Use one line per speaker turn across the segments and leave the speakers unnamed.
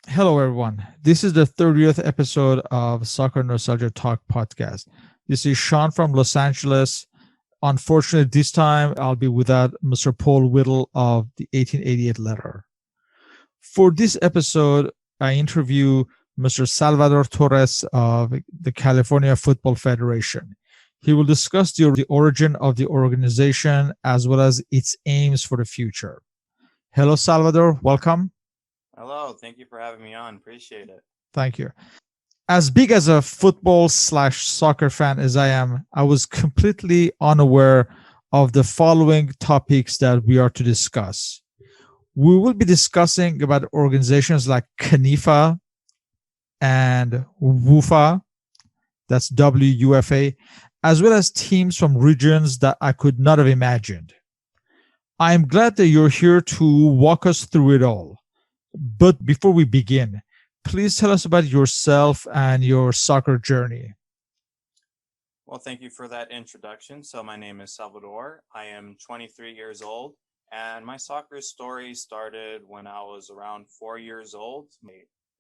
Hello, everyone. This is the 30th episode of Soccernostalgia Talk Podcast. This is Sean from Los Angeles. Unfortunately, this time I'll be without Mr. Paul Whittle of the 1888 letter. For this episode, I interview Mr. Salvador Torres of the California Football Federation. He will discuss the origin of the organization as well as its aims for the future. Hello, Salvador. Welcome.
Hello, thank you for having me on. Appreciate it.
Thank you. As big as a football/soccer fan as I am, I was completely unaware of the following topics that we are to discuss. We will be discussing about organizations like Khanifa and Wufa, that's WUFA, as well as teams from regions that I could not have imagined. I am glad that you're here to walk us through it all. But before we begin, please tell us about yourself and your soccer journey.
Well, thank you for that introduction. So, my name is Salvador. I am 23 years old, and my soccer story started when I was around 4 years old.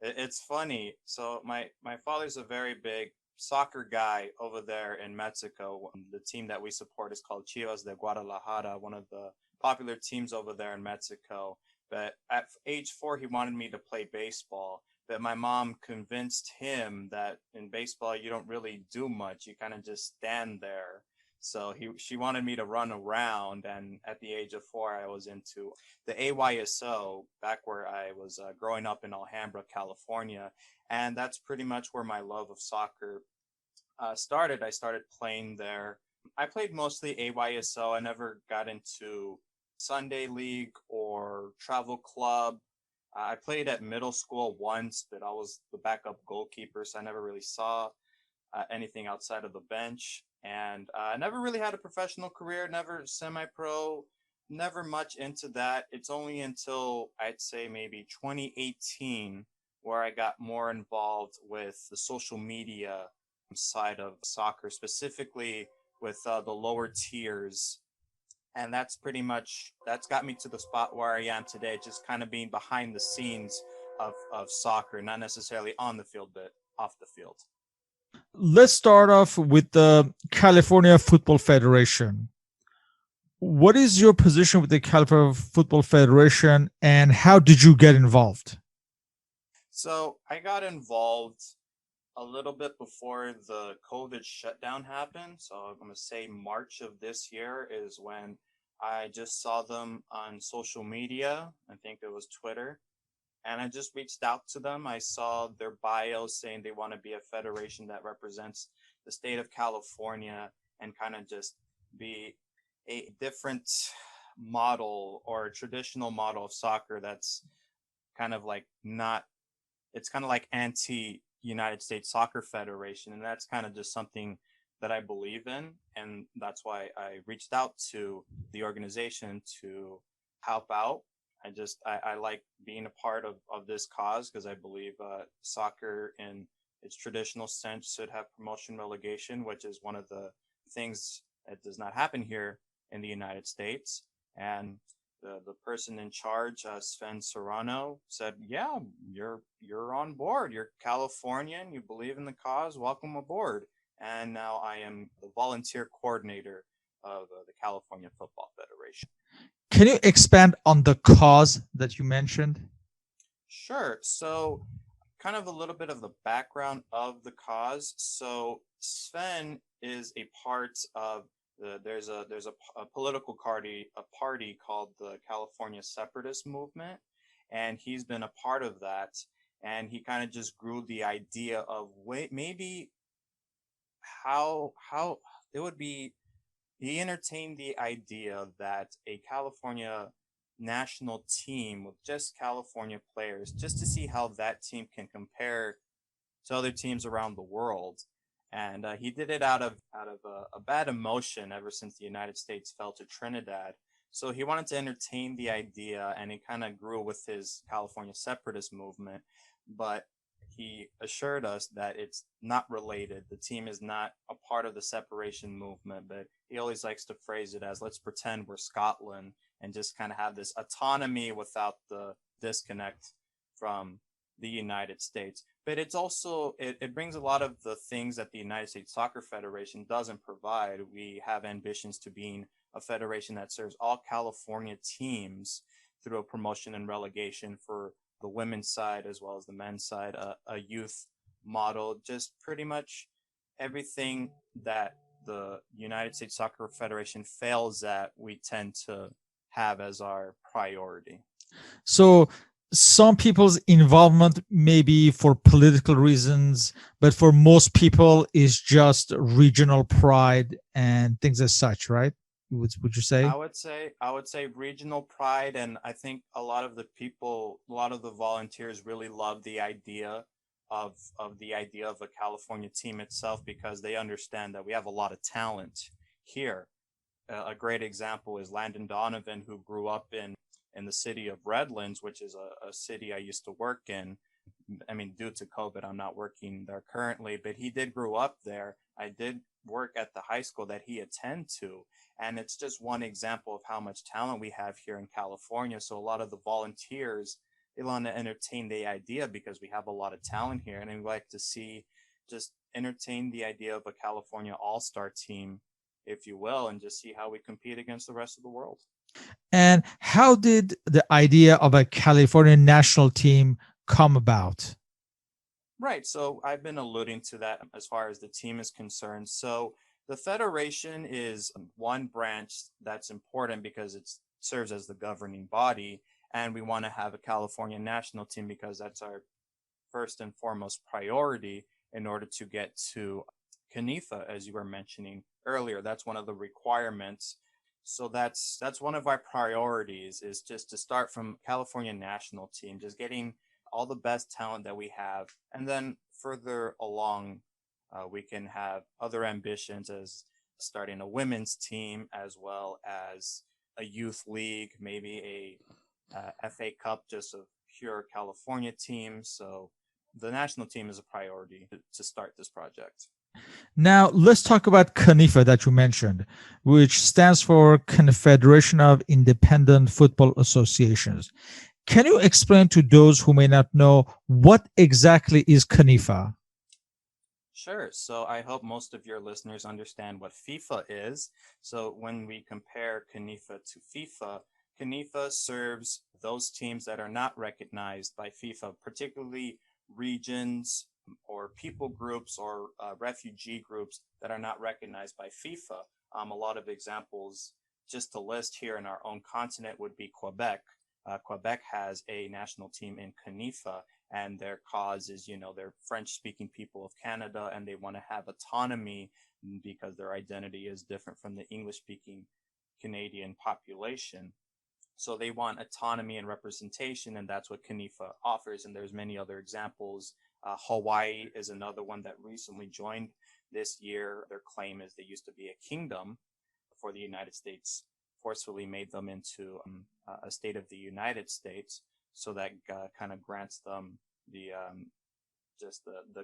It's funny. So, my father's a very big soccer guy over there in Mexico. The team that we support is called Chivas de Guadalajara, one of the popular teams over there in Mexico. But at age 4, he wanted me to play baseball. But my mom convinced him that in baseball you don't really do much. You kind of just stand there. So she wanted me to run around, and at the age of 4, I was into the AYSO back where I was growing up in Alhambra, California, and that's pretty much where my love of soccer started. I started playing there. I played mostly AYSO. I never got into Sunday League or Travel Club. I played at middle school once, but I was the backup goalkeeper, so I never really saw anything outside of the bench. And I never really had a professional career, never semi pro, never much into that. It's only until I'd say maybe 2018 where I got more involved with the social media side of soccer, specifically with the lower tiers, and that's pretty much that's got me to the spot where I am today, just kind of being behind the scenes of soccer, not necessarily on the field, but off the field.
Let's start off with the California Football Federation. What is your position with the California Football Federation and how did you get involved?
So I got involved a little bit before the COVID shutdown happened. So I'm going to say March of this year is when I just saw them on social media. I think it was Twitter. And I just reached out to them. I saw their bio saying they want to be a federation that represents the state of California and kind of just be a different model or a traditional model of soccer that's kind of like not, it's kind of like anti United States Soccer Federation. And that's kind of just something that I believe in. And that's why I reached out to the organization to help out. I like being a part of this cause because I believe soccer in its traditional sense should have promotion relegation, which is one of the things that does not happen here in the United States. And the person in charge, Sven Serrano, said, "Yeah, you're on board. You're Californian. You believe in the cause. Welcome aboard." And now I am the volunteer coordinator of the California Football Federation.
Can you expand on the cause that you mentioned?
Sure. So, kind of a little bit of the background of the cause. So, Sven is a part of there's a political party called the California Separatist movement, and he's been a part of that. And he kind of just grew the idea of maybe how it would be. He entertained the idea that a California national team with just California players, just to see how that team can compare to other teams around the world. And he did it out of a bad emotion ever since the United States fell to Trinidad. So he wanted to entertain the idea, and it kind of grew with his California separatist movement. But he assured us that it's not related. The team is not a part of the separation movement, but he always likes to phrase it as, let's pretend we're Scotland and just kind of have this autonomy without the disconnect from the United States. But it's also, it brings a lot of the things that the United States Soccer Federation doesn't provide. We have ambitions to being a federation that serves all California teams through a promotion and relegation for the women's side as well as the men's side, a youth model, just pretty much everything that the United States Soccer Federation fails at, we tend to have as our priority.
So some people's involvement may be for political reasons, but for most people is just regional pride and things as such, right? Would you say?
I would say regional pride, and I think a lot of the people, a lot of the volunteers really love the idea of a California team itself, because they understand that we have a lot of talent here. A great example is Landon Donovan, who grew up in the city of Redlands, which is a city I used to work in. I mean, due to COVID, I'm not working there currently, but he did grow up there. I did work at the high school that he attended to. And it's just one example of how much talent we have here in California. So a lot of the volunteers, they want to entertain the idea because we have a lot of talent here. And we like to see, just entertain the idea of a California all-star team, if you will, and just see how we compete against the rest of the world.
And how did the idea of a California national team come about?
Right. So I've been alluding to that as far as the team is concerned. So the federation is one branch that's important because it serves as the governing body. And we want to have a California national team because that's our first and foremost priority in order to get to Khanifa, as you were mentioning earlier. That's one of the requirements. So that's one of our priorities, is just to start from California national team, just getting all the best talent that we have. And then further along, we can have other ambitions as starting a women's team, as well as a youth league, maybe a FA Cup, just a pure California team. So the national team is a priority to start this project.
Now, let's talk about Khanifa that you mentioned, which stands for Confederation of Independent Football Associations. Can you explain to those who may not know what exactly is Khanifa?
Sure. So I hope most of your listeners understand what FIFA is. So when we compare Khanifa to FIFA, Khanifa serves those teams that are not recognized by FIFA, particularly regions or people groups or refugee groups that are not recognized by FIFA. A lot of examples just to list here in our own continent would be Quebec. Quebec has a national team in Khanifa, and their cause is, they're French-speaking people of Canada, and they want to have autonomy because their identity is different from the English-speaking Canadian population. So they want autonomy and representation, and that's what Khanifa offers. And there's many other examples. Hawaii is another one that recently joined this year. Their claim is they used to be a kingdom before the United States forcefully made them into a state of the United States. So that kind of grants them the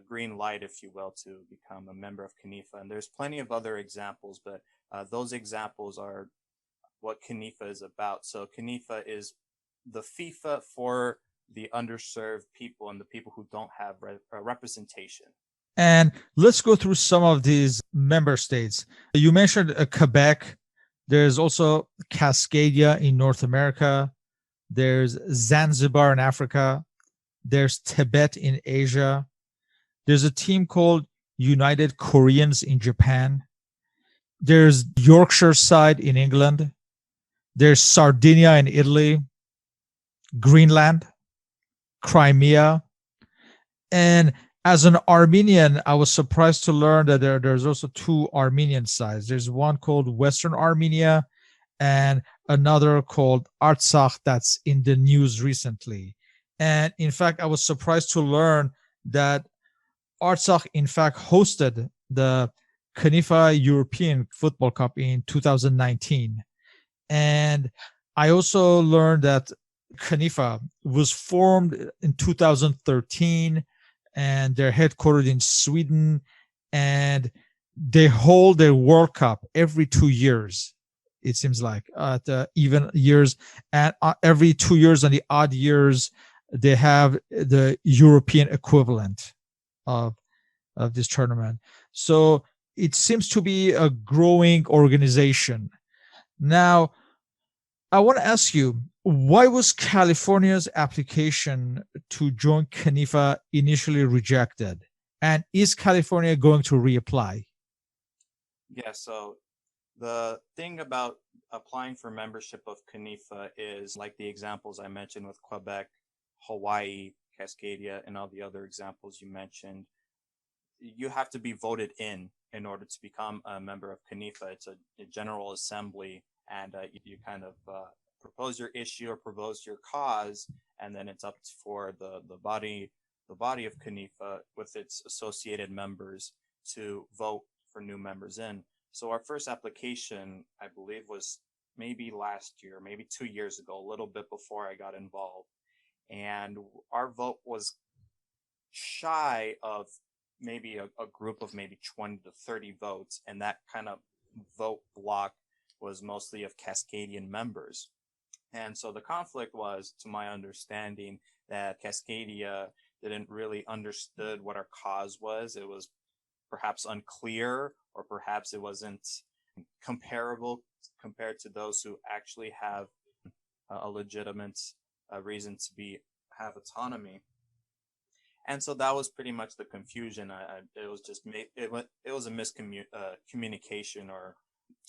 green light, if you will, to become a member of Khanifa. And there's plenty of other examples, but those examples are what Khanifa is about. So Khanifa is the FIFA for the underserved people and the people who don't have representation.
And let's go through some of these member states. You mentioned Quebec. There's also Cascadia in North America. There's Zanzibar in Africa. There's Tibet in Asia. There's a team called United Koreans in Japan. There's Yorkshire side in England. There's Sardinia in Italy, Greenland, Crimea. And as an Armenian, I was surprised to learn that there's also two Armenian sides. There's one called Western Armenia and another called Artsakh that's in the news recently. And in fact, I was surprised to learn that Artsakh, in fact, hosted the Khanifa European Football Cup in 2019. And I also learned that Khanifa was formed in 2013, and they're headquartered in Sweden, and they hold their World Cup every 2 years. It seems like at even years, and every 2 years on the odd years, they have the European equivalent of this tournament. So it seems to be a growing organization. Now, I want to ask you, why was California's application to join Khanifa initially rejected? And is California going to reapply?
Yeah, so the thing about applying for membership of Khanifa is like the examples I mentioned with Quebec, Hawaii, Cascadia, and all the other examples you mentioned. You have to be voted in order to become a member of Khanifa. It's a general assembly, and you kind of propose your issue or propose your cause, and then it's up for the body of Khanifa with its associated members to vote for new members in. So our first application, I believe, was maybe last year, maybe 2 years ago, a little bit before I got involved. And our vote was shy of maybe a group of maybe 20 to 30 votes. And that kind of vote block was mostly of Cascadian members. And so the conflict was, to my understanding, that Cascadia didn't really understood what our cause was. It was perhaps unclear, or perhaps it wasn't comparable compared to those who actually have a legitimate reason to have autonomy. And so that was pretty much the confusion. It was just it was a miscommunication, or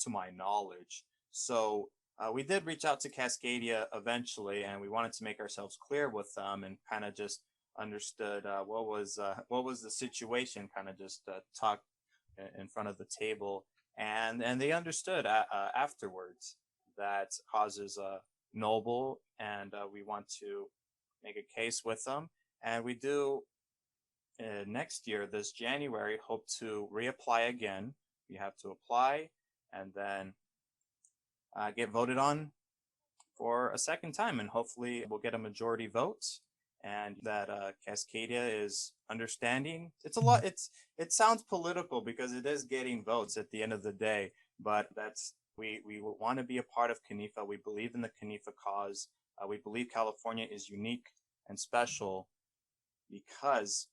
to my knowledge. So we did reach out to Cascadia eventually, and we wanted to make ourselves clear with them and kind of just understood what was the situation. Kind of just talk in front of the table, and they understood afterwards that cause is noble, and we want to make a case with them. And we do next year, this January, hope to reapply again. We have to apply and then get voted on for a second time, and hopefully we'll get a majority vote. And that Cascadia is understanding. It's a lot. It sounds political because it is getting votes at the end of the day, but we want to be a part of Khanifa. We believe in the Khanifa cause. We believe California is unique and special because,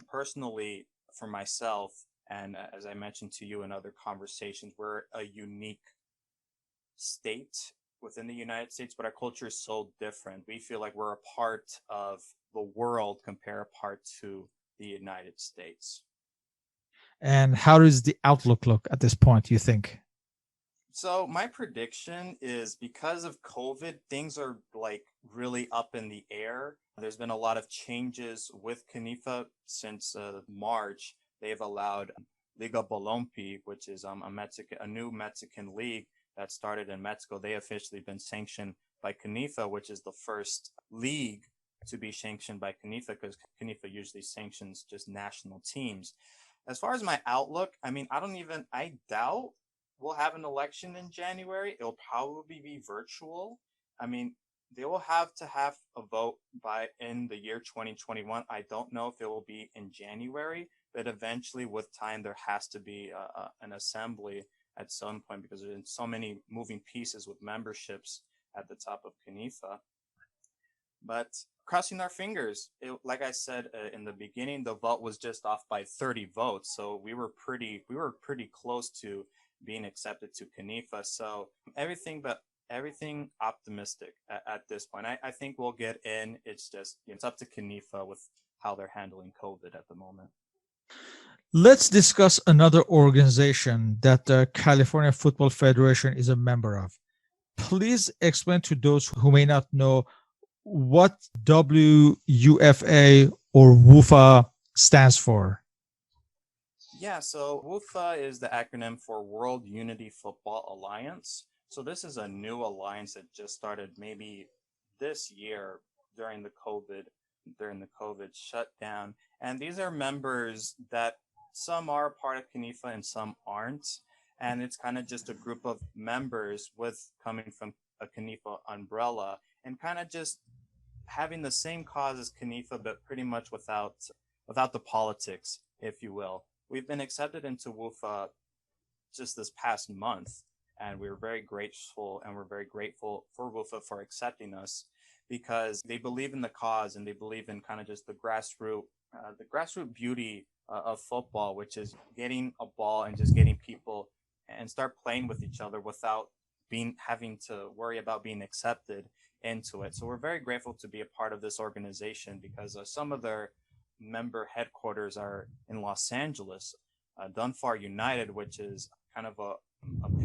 personally, for myself, and as I mentioned to you in other conversations, we're a unique state within the United States, but our culture is so different. We feel like we're a part of the world compared a part to the United States.
And how does the outlook look at this point, you think?
So my prediction is, because of COVID, things are like really up in the air. There's been a lot of changes with Khanifa since March. They've allowed Liga Bolompi, which is a new Mexican league that started in Mexico. They officially been sanctioned by Khanifa, which is the first league to be sanctioned by Khanifa, because Khanifa usually sanctions just national teams. As far as my outlook, I mean, I doubt we'll have an election in January. It'll probably be virtual. I mean, they will have to have a vote in the year 2021. I don't know if it will be in January, but eventually, with time, there has to be an assembly at some point, because there's so many moving pieces with memberships at the top of Khanifa. But crossing our fingers, like I said in the beginning, the vote was just off by 30 votes, so we were pretty close to being accepted to Khanifa. So everything optimistic at this point. I think we'll get in. It's just, it's up to Khanifa with how they're handling COVID at the moment.
Let's discuss another organization that the California Football Federation is a member of. Please explain to those who may not know what WUFA or WUFA stands for.
Yeah, so WUFA is the acronym for World Unity Football Alliance. So this is a new alliance that just started maybe this year during the COVID shutdown. And these are members that some are part of Khanifa and some aren't. And it's kind of just a group of members coming from a Khanifa umbrella, and kind of just having the same cause as Khanifa, but pretty much without the politics, if you will. We've been accepted into WUFA just this past month, and we're very grateful for WUFA for accepting us. because they believe in the cause and they believe in kind of just the grassroots beauty of football, which is getting a ball and just getting people and start playing with each other without being having to worry about being accepted into it. So we're very grateful to be a part of this organization because some of their member headquarters are in Los Angeles. Dunfar United, which is kind of a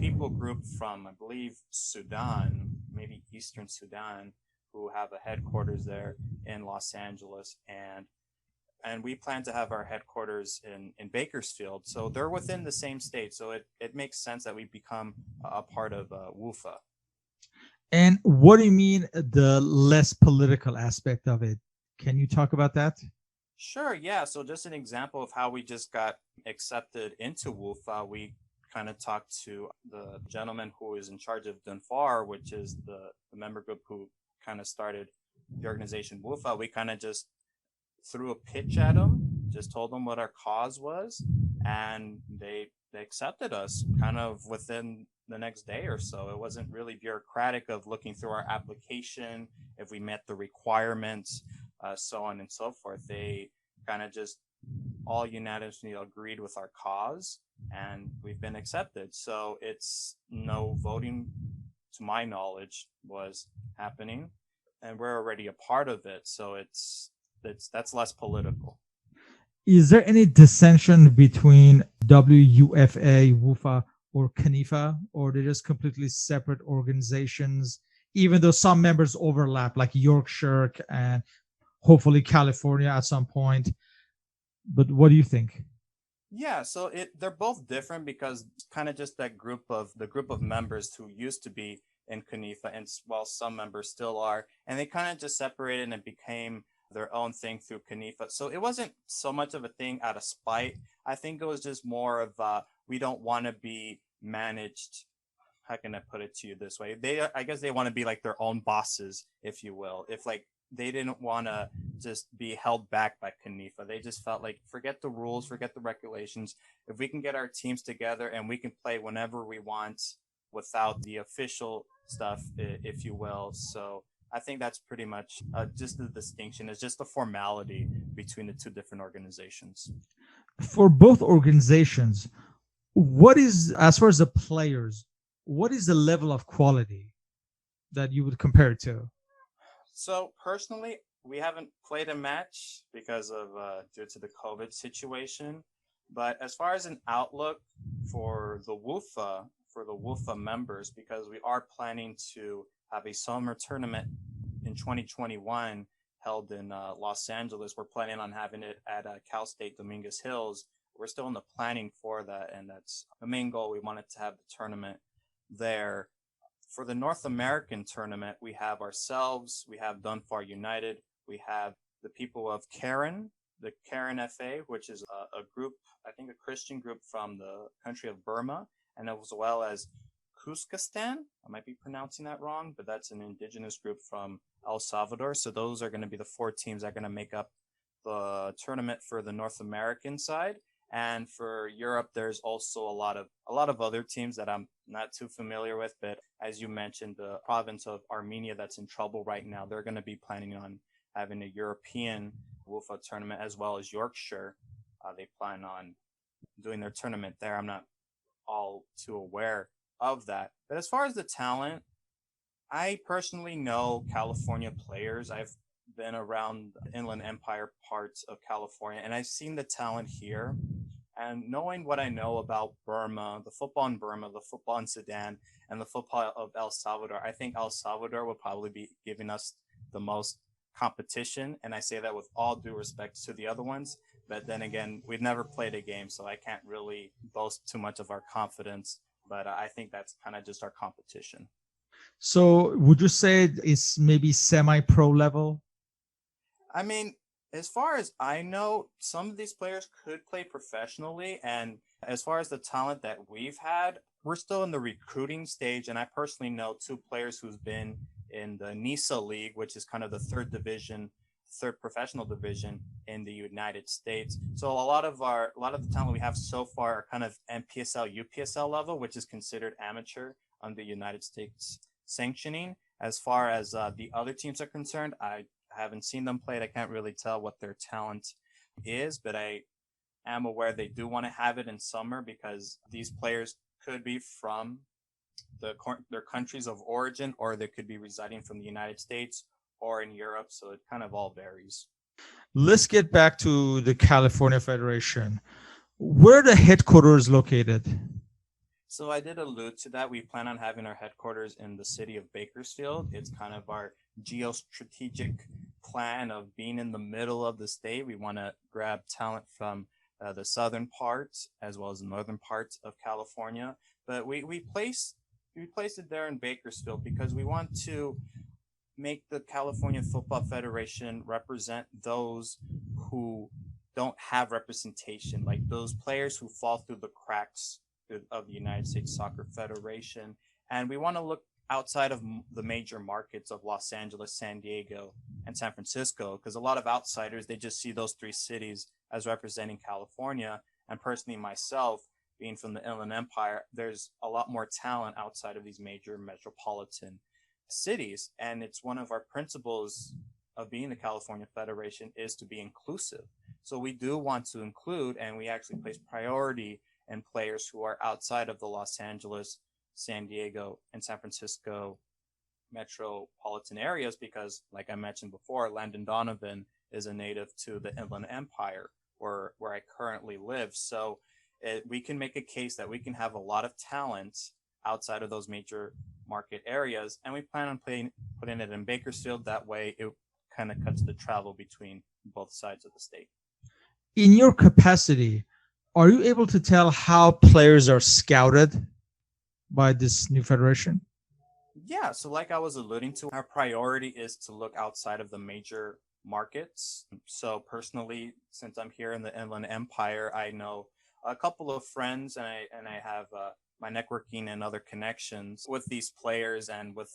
people group from, I believe, Sudan, maybe Eastern Sudan, who have a headquarters there in Los Angeles. And we plan to have our headquarters in Bakersfield. So they're within the same state. So it makes sense that we become a part of Wufa.
And what do you mean the less political aspect of it? Can you talk about that?
Sure, yeah. So just an example of how we just got accepted into Wufa, we kind of talked to the gentleman who is in charge of Dunfar, which is the member group who kind of started the organization Wufa. We kind of just threw a pitch at them, just told them what our cause was, and they accepted us kind of within the next day or so. It wasn't really bureaucratic of looking through our application, if we met the requirements, so on and so forth. They kind of just all unanimously agreed with our cause, and we've been accepted. So it's no voting, to my knowledge, was happening, and we're already a part of it. So that's less political.
Is there any dissension between WUFA, Wufa, or Khanifa, or they're just completely separate organizations, even though some members overlap, like Yorkshire and hopefully California at some point? But what do you think?
Yeah, so they're both different because kind of just the group of members who used to be in Khanifa, and while some members still are, and they kind of just separated and became their own thing through Khanifa. So it wasn't so much of a thing out of spite. I think it was just more of we don't want to be managed. How can I put it to you this way? I guess they want to be like their own bosses, if you will. If like they didn't want to just be held back by Khanifa. They just felt like, forget the rules, forget the regulations. If we can get our teams together and we can play whenever we want without the official stuff, if you will. So I think that's pretty much just the distinction. It's just the formality between the two different organizations.
For both organizations, what is, as far as the players, what is the level of quality that you would compare it to?
So personally, we haven't played a match because of due to the COVID situation. But as far as an outlook for the Wufa members, because we are planning to have a summer tournament in 2021 held in Los Angeles. We're planning on having it at Cal State Dominguez Hills. We're still in the planning for that, and that's the main goal. We wanted to have the tournament there. For the North American tournament, we have ourselves, we have Dunfar United, we have the people of Karen, the Karen FA, which is a group, I think a Christian group from the country of Burma, and as well as Kuzkistan. I might be pronouncing that wrong, but that's an indigenous group from El Salvador. So those are going to be the four teams that are going to make up the tournament for the North American side. And for Europe, there's also a lot of other teams that I'm not too familiar with. But as you mentioned, the province of Armenia that's in trouble right now, they're going to be planning on having a European Wufa tournament, as well as Yorkshire. They plan on doing their tournament there. I'm not all too aware of that. But as far as the talent, I personally know California players. I've been around the Inland Empire parts of California, and I've seen the talent here. And knowing what I know about Burma, the football in Burma, the football in Sudan, and the football of El Salvador, I think El Salvador will probably be giving us the most competition. And I say that with all due respect to the other ones. But then again, we've never played a game, so I can't really boast too much of our confidence. But I think that's kind of just our competition.
So would you say it's maybe semi-pro level?
I mean, as far as I know, some of these players could play professionally. And as far as the talent that we've had, we're still in the recruiting stage. And I personally know two players who's been in the NISA League, which is kind of the third professional division in the United States. So a lot of the talent we have so far are kind of NPSL, UPSL level, which is considered amateur under United States sanctioning. As far as the other teams are concerned, I haven't seen them play. I can't really tell what their talent is, but I am aware they do want to have it in summer because these players could be from their countries of origin, or they could be residing from the United States or in Europe. So it kind of all varies.
Let's get back to the California Federation. Where are the headquarters located?
So I did allude to that. We plan on having our headquarters in the city of Bakersfield. It's kind of our geostrategic plan of being in the middle of the state. We want to grab talent from the southern parts as well as the northern parts of California. But we placed it there in Bakersfield because we want to make the California Football Federation represent those who don't have representation, like those players who fall through the cracks of the United States Soccer Federation. And we want to look outside of the major markets of Los Angeles, San Diego, and San Francisco, because a lot of outsiders, they just see those three cities as representing California. And personally, myself, being from the Inland Empire, there's a lot more talent outside of these major metropolitan cities. And it's one of our principles of being the California Federation is to be inclusive. So we do want to include, and we actually place priority in players who are outside of the Los Angeles, San Diego, and San Francisco metropolitan areas because, like I mentioned before, Landon Donovan is a native to the Inland Empire where I currently live. So we can make a case that we can have a lot of talent outside of those major market areas, and we plan on putting it in Bakersfield. That way it kind of cuts the travel between both sides of the state.
In your capacity, are you able to tell how players are scouted by this new federation?
Yeah, so like I was alluding to, our priority is to look outside of the major markets. So personally, since I'm here in the Inland Empire, I know a couple of friends, and I have my networking and other connections with these players and with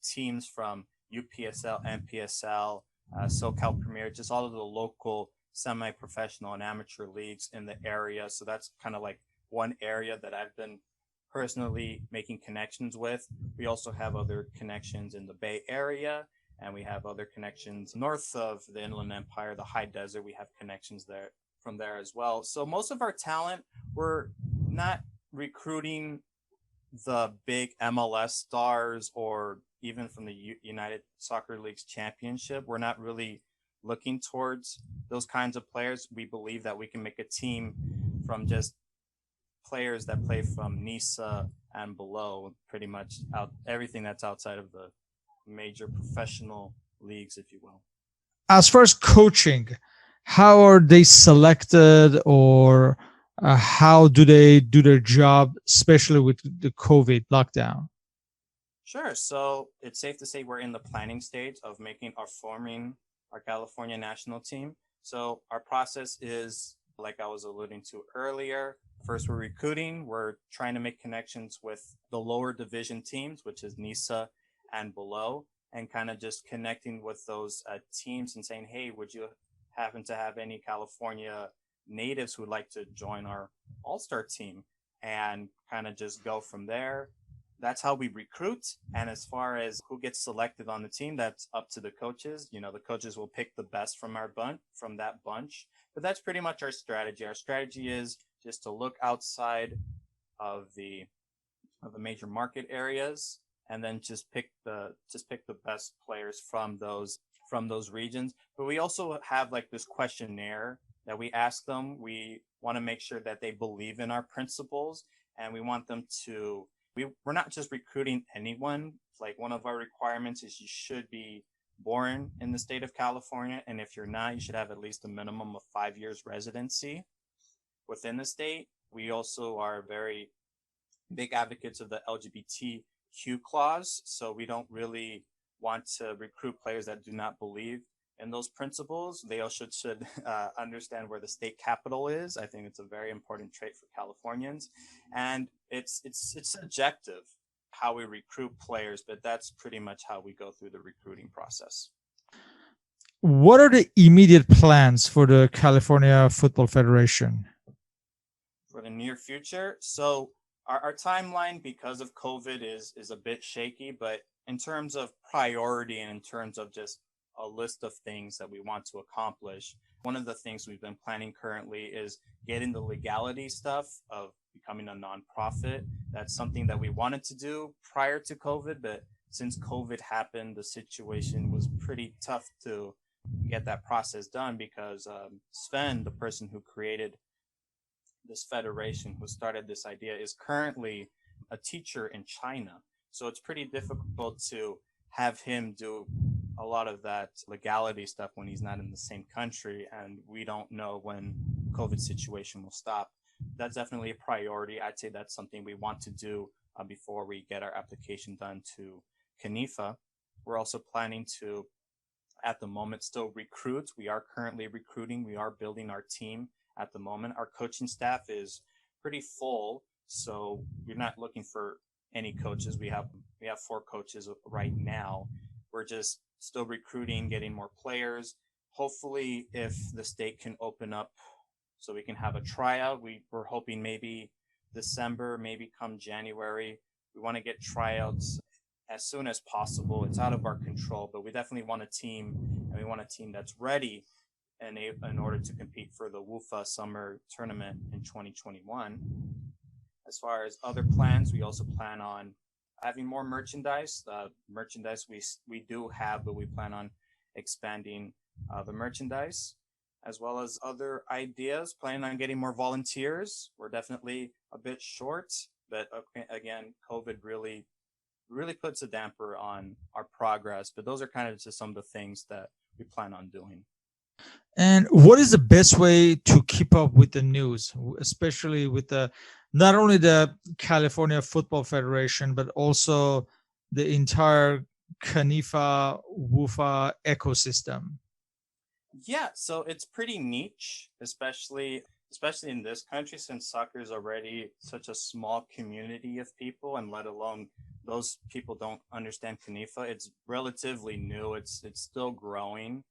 teams from UPSL, NPSL, SoCal Premier, just all of the local semi-professional and amateur leagues in the area. So that's kind of like one area that I've been personally making connections with. We also have other connections in the Bay Area, and we have other connections north of the Inland Empire, the high desert. We have connections there from there as well. So most of our talent, we're not recruiting the big MLS stars or even from the United Soccer League's championship. We're not really looking towards those kinds of players. We believe that we can make a team from just players that play from NISA and below, pretty much everything that's outside of the major professional leagues, if you will.
As far as coaching, how are they selected, or how do they do their job, especially with the COVID lockdown?
Sure. So it's safe to say we're in the planning stage of forming our California national team. So our process is, like I was alluding to earlier, first we're recruiting. We're trying to make connections with the lower division teams, which is NISA and below, and kind of just connecting with those teams and saying, hey, would you happen to have any California natives who would like to join our all-star team, and kind of just go from there. That's how we recruit. And as far as who gets selected on the team, that's up to the coaches. You know, the coaches will pick the best from that bunch. But that's pretty much our strategy. Our strategy is just to look outside of the major market areas, and then just pick the best players from those regions. But we also have like this questionnaire that we ask them. We want to make sure that they believe in our principles, and we want them to. We're not just recruiting anyone. Like, one of our requirements is you should be born in the state of California, and if you're not, you should have at least a minimum of 5 years residency within the state. We also are very big advocates of the LGBTQ clause, so we don't really want to recruit players that do not believe in those principles. They also should understand where the state capital is. I think it's a very important trait for Californians, and it's subjective how we recruit players, but that's pretty much how we go through the recruiting process.
What are the immediate plans for the California Football Federation?
For the near future, so our timeline, because of COVID, is a bit shaky, but in terms of priority and in terms of just a list of things that we want to accomplish, one of the things we've been planning currently is getting the legality stuff of becoming a nonprofit. That's something that we wanted to do prior to COVID, but since COVID happened, the situation was pretty tough to get that process done because Sven, the person who created this federation, who started this idea, is currently a teacher in China. So it's pretty difficult to have him do a lot of that legality stuff when he's not in the same country, and we don't know when COVID situation will stop. That's definitely a priority. I'd say that's something we want to do before we get our application done to Khanifa. We're also planning to, at the moment, still recruit. We are currently recruiting. We are building our team at the moment. Our coaching staff is pretty full, so we're not looking for any coaches. We have 4 coaches right now. We're just still recruiting, getting more players. Hopefully, if the state can open up so we can have a tryout, we're hoping maybe December, maybe come January. We want to get tryouts as soon as possible. It's out of our control, but we definitely want a team, and we want a team that's ready in order to compete for the Wufa summer tournament in 2021. As far as other plans, we also plan on having more merchandise. Merchandise we do have, but we plan on expanding the merchandise, as well as other ideas. Planning on getting more volunteers. We're definitely a bit short, but again, COVID really puts a damper on our progress. But those are kind of just some of the things that we plan on doing.
And what is the best way to keep up with the news, especially with not only the California Football Federation, but also the entire Khanifa Wufa ecosystem?
Yeah, so it's pretty niche, especially in this country, since soccer is already such a small community of people, and let alone those people don't understand Khanifa. It's relatively new. It's still growing,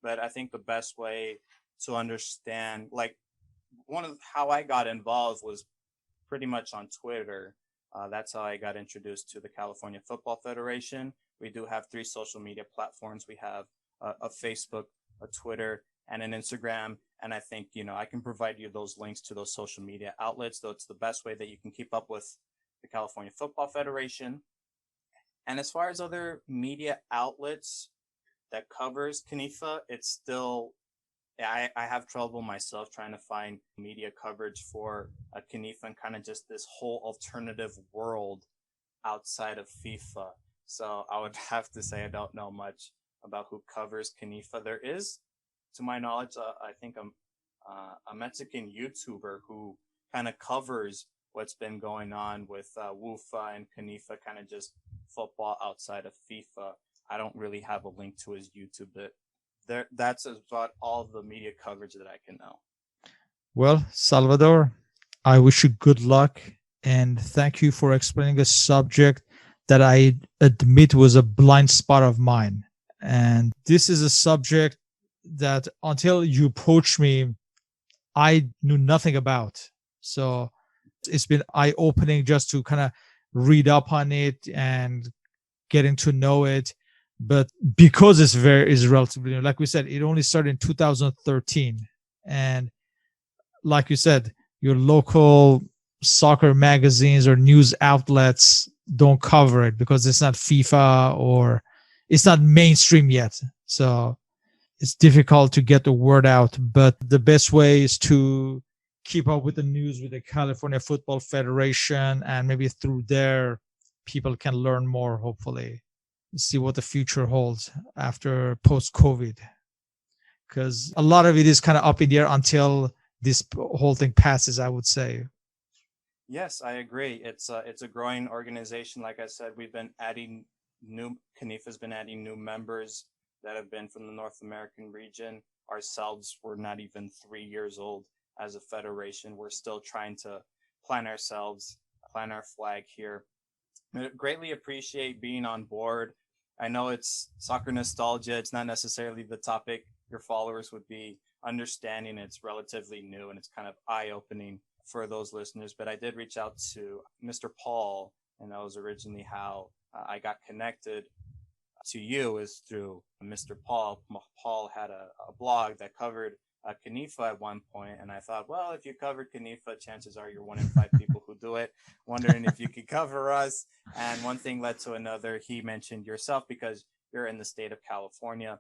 but I think the best way to understand, like, how I got involved was pretty much on Twitter. That's how I got introduced to the California Football Federation. We do have 3 social media platforms. We have a Facebook, a Twitter, and an Instagram. And I think, I can provide you those links to those social media outlets, though it's the best way that you can keep up with the California Football Federation. And as far as other media outlets that covers Khanifa, it's still, I have trouble myself trying to find media coverage for Khanifa and kind of just this whole alternative world outside of FIFA. So I would have to say I don't know much about who covers Khanifa. There is, to my knowledge, I think a Mexican YouTuber who kind of covers what's been going on with Wufa and Khanifa, kind of just football outside of FIFA. I don't really have a link to his YouTube, but that's about all the media coverage that I can know.
Well, Salvador, I wish you good luck and thank you for explaining a subject that I admit was a blind spot of mine. And this is a subject that until you approached me, I knew nothing about. So it's been eye-opening just to kind of read up on it and getting to know it. But because it's relatively new, like we said, it only started in 2013. And like you said, your local soccer magazines or news outlets don't cover it because it's not FIFA or it's not mainstream yet. So it's difficult to get the word out. But the best way is to keep up with the news with the California Football Federation, and maybe through there, people can learn more, hopefully. See what the future holds after post-COVID, because a lot of it is kind of up in the air until this whole thing passes, I would say.
Yes, I agree. It's a growing organization. Like I said, we've been adding Khanifa's been adding new members that have been from the North American region. Ourselves, we're not even 3 years old as a federation. We're still trying to plan ourselves, plan our flag here. I greatly appreciate being on board. I know it's soccer nostalgia. It's not necessarily the topic your followers would be understanding. It's relatively new and it's kind of eye-opening for those listeners. But I did reach out to Mr. Paul, and that was originally how I got connected to you is through Mr. Paul. Paul had a blog that covered Khanifa at one point, and I thought, well, if you covered Khanifa, chances are you're one in five people who do it. Wondering if you could cover us. And one thing led to another. He mentioned yourself because you're in the state of California.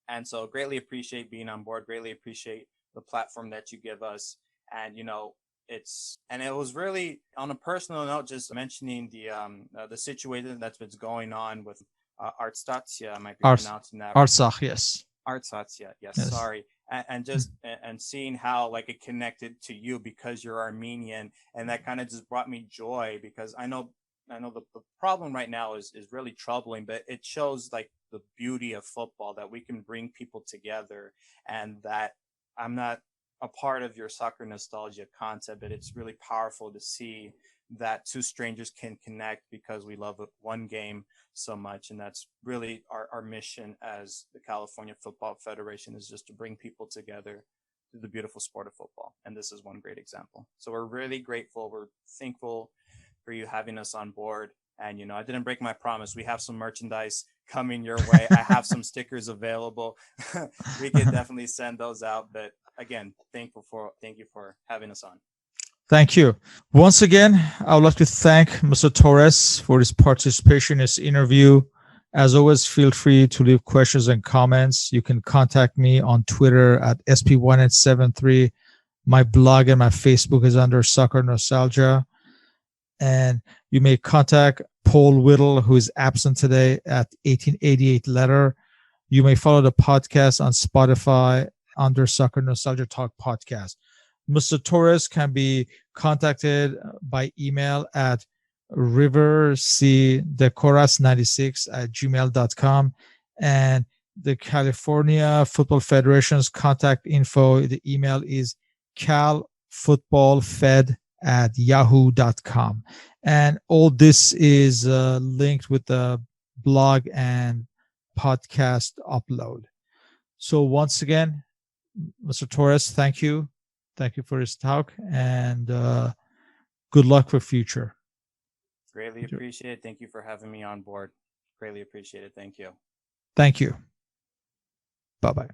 And so greatly appreciate being on board, greatly appreciate the platform that you give us. And, it was really on a personal note, just mentioning the situation that's been going on with Artstatia. I might be
Ars,
pronouncing that.
Arsach, yes.
Artstatia, yes,
Yes.
sorry. And just and seeing how like it connected to you because you're Armenian, and that kind of just brought me joy because I know the problem right now is really troubling, but it shows like the beauty of football, that we can bring people together, and that I'm not a part of your soccer nostalgia concept, but it's really powerful to see that two strangers can connect because we love one game so much. And that's really our mission as the California Football Federation, is just to bring people together through the beautiful sport of football. And this is one great example. So we're really grateful. We're thankful for you having us on board. And, I didn't break my promise. We have some merchandise coming your way. I have some stickers available. We can definitely send those out. But again, thank you for having us on.
Thank you. Once again, I would like to thank Mr. Torres for his participation in this interview. As always, feel free to leave questions and comments. You can contact me on Twitter at SP1873. My blog and my Facebook is under Soccer Nostalgia. And you may contact Paul Whittle, who is absent today, at 1888 Letter. You may follow the podcast on Spotify under Soccer Nostalgia Talk Podcast. Mr. Torres can be contacted by email at rivercdecoras96@gmail.com. And the California Football Federation's contact info, the email is calfootballfed@yahoo.com. And all this is linked with the blog and podcast upload. So once again, Mr. Torres, thank you. Thank you for this talk, and good luck for future.
Greatly appreciate it. Thank you for having me on board. Greatly appreciate it. Thank you.
Thank you. Bye-bye.